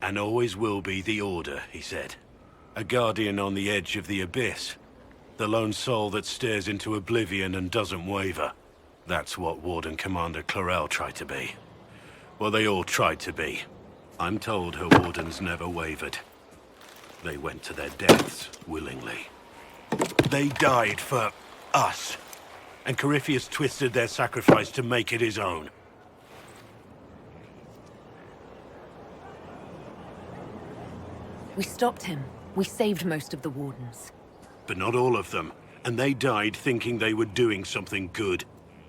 and always will be the Order, he said. A guardian on the edge of the abyss. The lone soul that stares into oblivion and doesn't waver. That's what Warden Commander Clarel tried to be. Well, they all tried to be. I'm told her wardens never wavered. They went to their deaths willingly. They died for us. And Corypheus twisted their sacrifice to make it his own. We stopped him. We saved most of the Wardens. But not all of them. And they died thinking they were doing something good.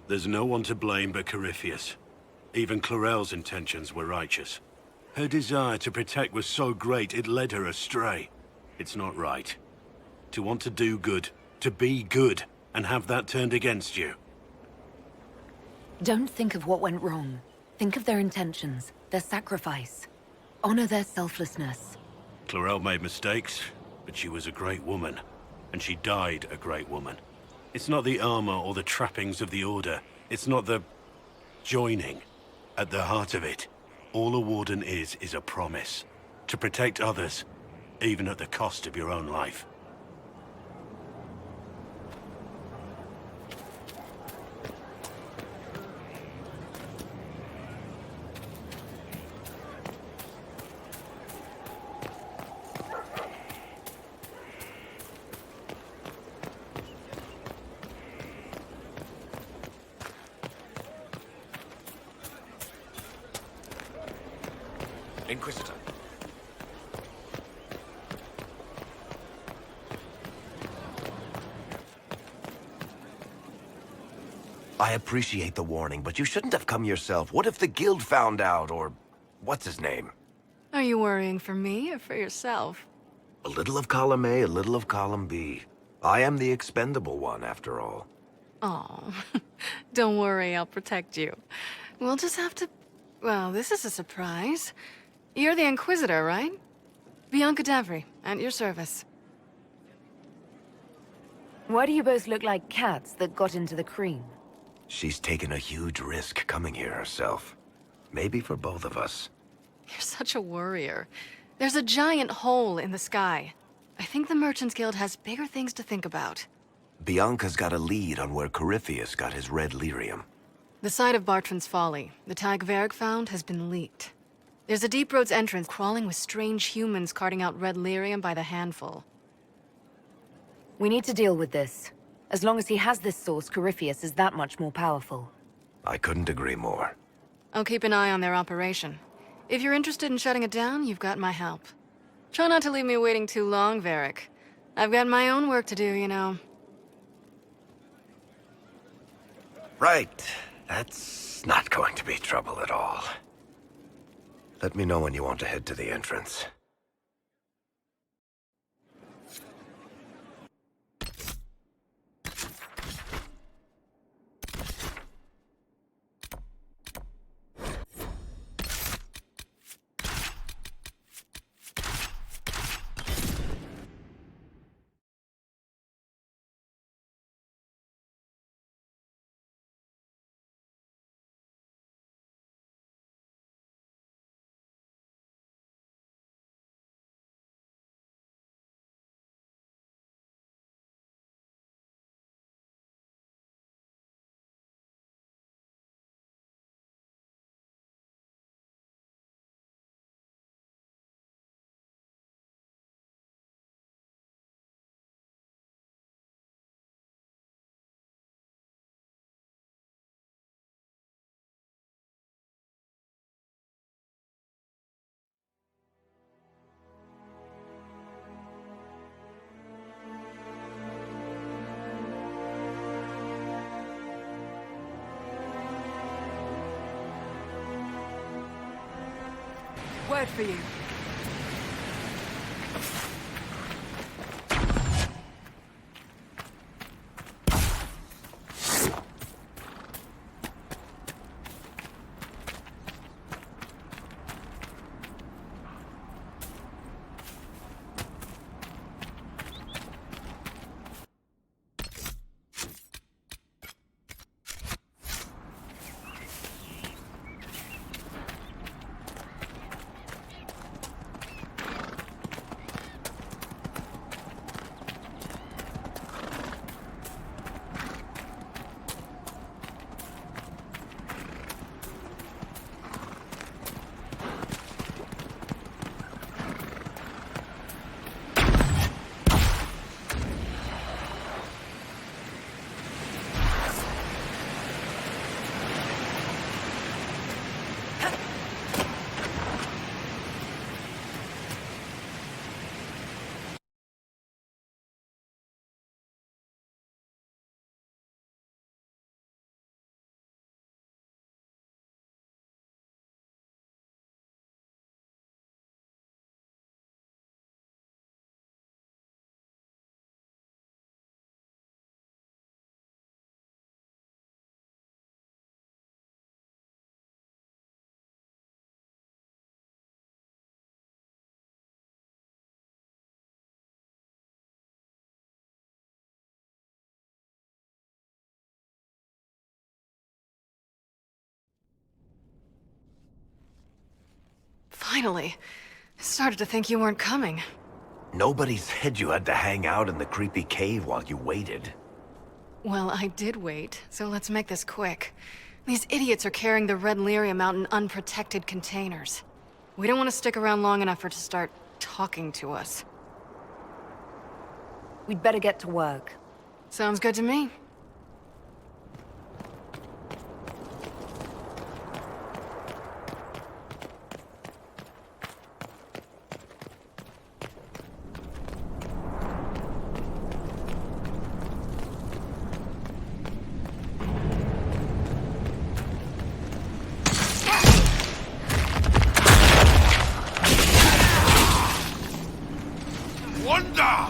There's no one to blame but Corypheus. Even Clarel's intentions were righteous. Her desire to protect was so great it led her astray. It's not right. To want to do good, to be good, and have that turned against you. Don't think of what went wrong. Think of their intentions, their sacrifice. Honor their selflessness. Clarel made mistakes, but she was a great woman. And she died a great woman. It's not the armor or the trappings of the Order. It's not the joining. At the heart of it, all a Warden is a promise. To protect others, even at the cost of your own life. Inquisitor. I appreciate the warning, but you shouldn't have come yourself. What if the guild found out, or what's his name? Are you worrying for me or for yourself? A little of column A, a little of column B. I am the expendable one, after all. Oh, don't worry, I'll protect you. We'll just have to... Well, this is a surprise. You're the Inquisitor, right? Bianca Davry, at your service. Why do you both look like cats that got into the cream? She's taken a huge risk coming here herself. Maybe for both of us. You're such a worrier. There's a giant hole in the sky. I think the Merchants Guild has bigger things to think about. Bianca's got a lead on where Corypheus got his red lyrium. The site of Bartran's Folly, the tag Varric found, has been leaked. There's a Deep Roads entrance crawling with strange humans carting out red lyrium by the handful. We need to deal with this. As long as he has this source, Corypheus is that much more powerful. I couldn't agree more. I'll keep an eye on their operation. If you're interested in shutting it down, you've got my help. Try not to leave me waiting too long, Varric. I've got my own work to do, you know. Right. That's not going to be trouble at all. Let me know when you want to head to the entrance. Word for you. finally. I started to think you weren't coming. Nobody said you had to hang out in the creepy cave while you waited. Well, I did wait, so let's make this quick. These idiots are carrying the red lyrium out in unprotected containers. We don't want to stick around long enough for it to start talking to us. We'd better get to work. Sounds good to me. Wonder!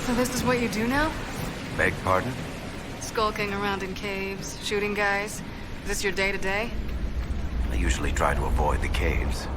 So this is what you do now? Beg pardon? Skulking around in caves, shooting guys? Is this your day-to-day? I usually try to avoid the caves.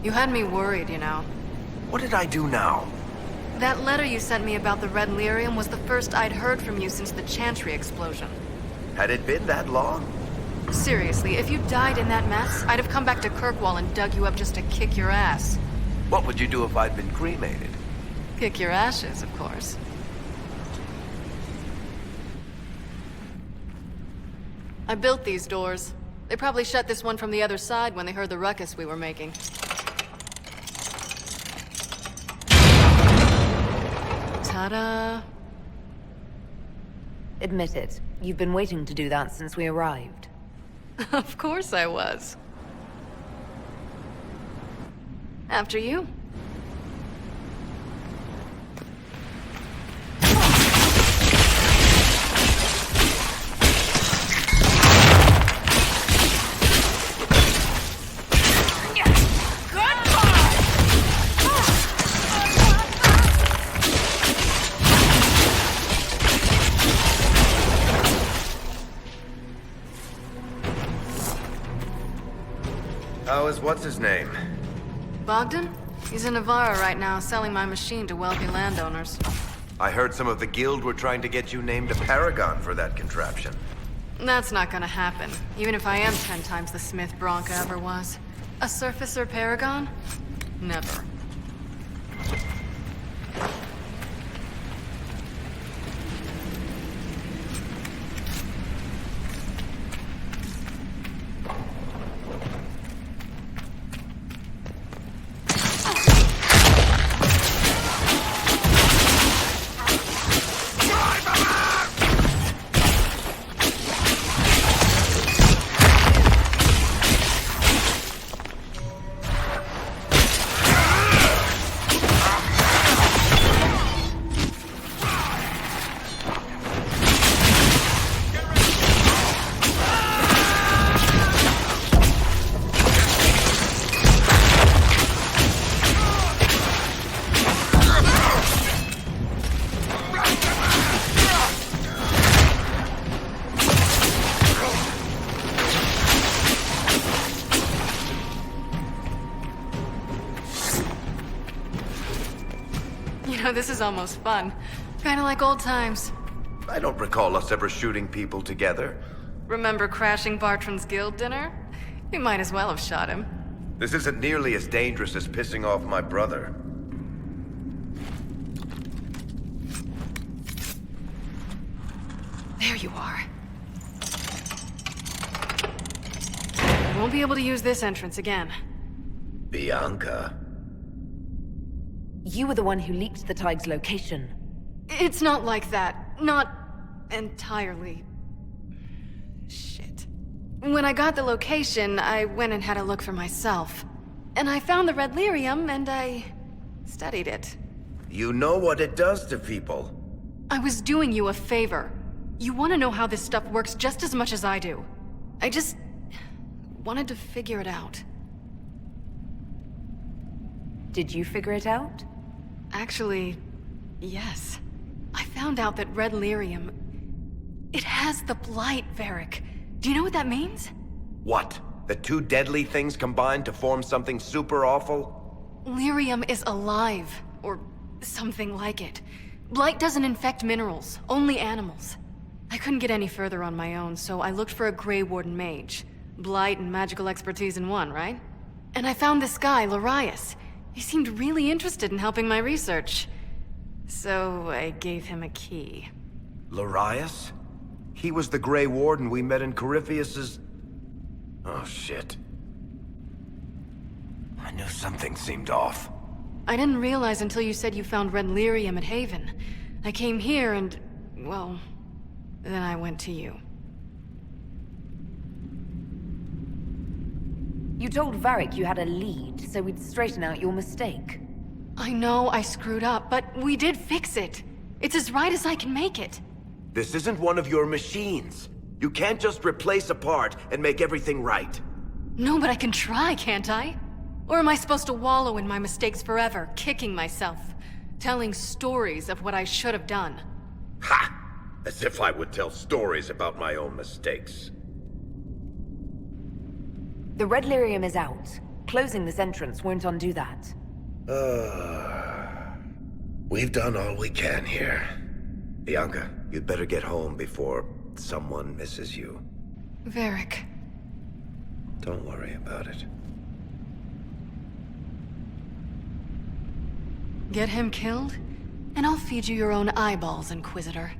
You had me worried, you know. What did I do now? That letter you sent me about the red lyrium was the first I'd heard from you since the Chantry explosion. Had it been that long? Seriously, if you died in that mess, I'd have come back to Kirkwall and dug you up just to kick your ass. What would you do if I'd been cremated? Kick your ashes, of course. I built these doors. They probably shut this one from the other side when they heard the ruckus we were making. Ta-da! Admit it, you've been waiting to do that since we arrived. Of course I was. After you. How is what's-his-name? Bogdan? He's in Navarra right now, selling my machine to wealthy landowners. I heard some of the guild were trying to get you named a paragon for that contraption. That's not gonna happen, even if I am 10 times the Smith Bronca ever was. A surfacer paragon? Never. This is almost fun. Kinda like old times. I don't recall us ever shooting people together. Remember crashing Bartran's guild dinner? We might as well have shot him. This isn't nearly as dangerous as pissing off my brother. There you are. Won't be able to use this entrance again. Bianca? You were the one who leaked the Tig's location. It's not like that. Not entirely. Shit. When I got the location, I went and had a look for myself. And I found the red lyrium, and I studied it. You know what it does to people. I was doing you a favor. You want to know how this stuff works just as much as I do. I just wanted to figure it out. Did you figure it out? Actually, yes. I found out that red lyrium... It has the blight, Varric. Do you know what that means? What? The two deadly things combined to form something super awful? Lyrium is alive, or something like it. Blight doesn't infect minerals, only animals. I couldn't get any further on my own, so I looked for a Grey Warden mage. Blight and magical expertise in one, right? And I found this guy, Larius. He seemed really interested in helping my research. So I gave him a key. Larius? He was the Grey Warden we met in Corypheus's... Oh, shit. I knew something seemed off. I didn't realize until you said you found red lyrium at Haven. I came here and, well, then I went to you. You told Varric you had a lead, so we'd straighten out your mistake. I know I screwed up, but we did fix it. It's as right as I can make it. This isn't one of your machines. You can't just replace a part and make everything right. No, but I can try, can't I? Or am I supposed to wallow in my mistakes forever, kicking myself, telling stories of what I should have done? Ha! As if I would tell stories about my own mistakes. The red lyrium is out. Closing this entrance won't undo that. We've done all we can here. Bianca, you'd better get home before someone misses you. Varric. Don't worry about it. Get him killed, and I'll feed you your own eyeballs, Inquisitor.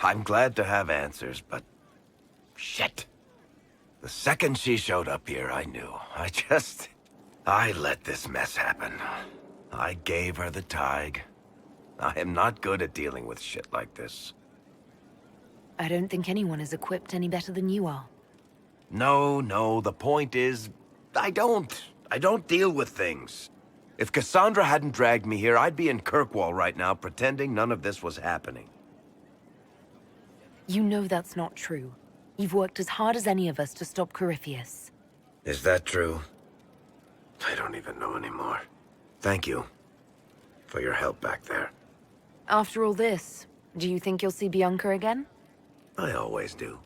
I'm glad to have answers, but... shit. The second she showed up here, I knew. I let this mess happen. I gave her the Tig. I am not good at dealing with shit like this. I don't think anyone is equipped any better than you are. No, the point is, I don't deal with things. If Cassandra hadn't dragged me here, I'd be in Kirkwall right now pretending none of this was happening. You know that's not true. You've worked as hard as any of us to stop Corypheus. Is that true? I don't even know anymore. Thank you for your help back there. After all this, do you think you'll see Bianca again? I always do.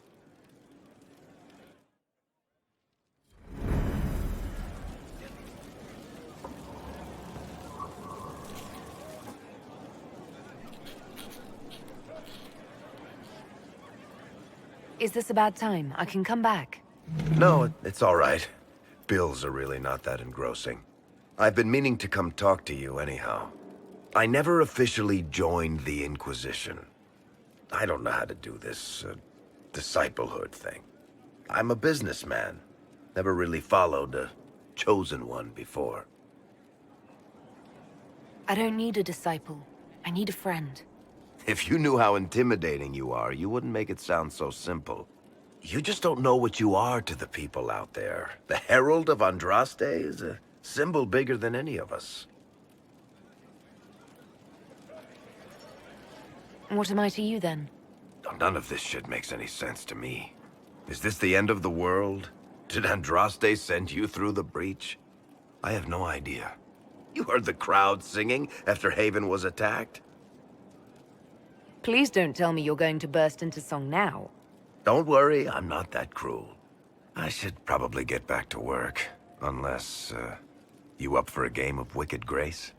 Is this a bad time? I can come back. No, it's all right. Bills are really not that engrossing. I've been meaning to come talk to you anyhow. I never officially joined the Inquisition. I don't know how to do this, disciplehood thing. I'm a businessman. Never really followed a chosen one before. I don't need a disciple. I need a friend. If you knew how intimidating you are, you wouldn't make it sound so simple. You just don't know what you are to the people out there. The Herald of Andraste is a symbol bigger than any of us. What am I to you, then? None of this shit makes any sense to me. Is this the end of the world? Did Andraste send you through the breach? I have no idea. You heard the crowd singing after Haven was attacked? Please don't tell me you're going to burst into song now. Don't worry, I'm not that cruel. I should probably get back to work. Unless, you up for a game of Wicked Grace?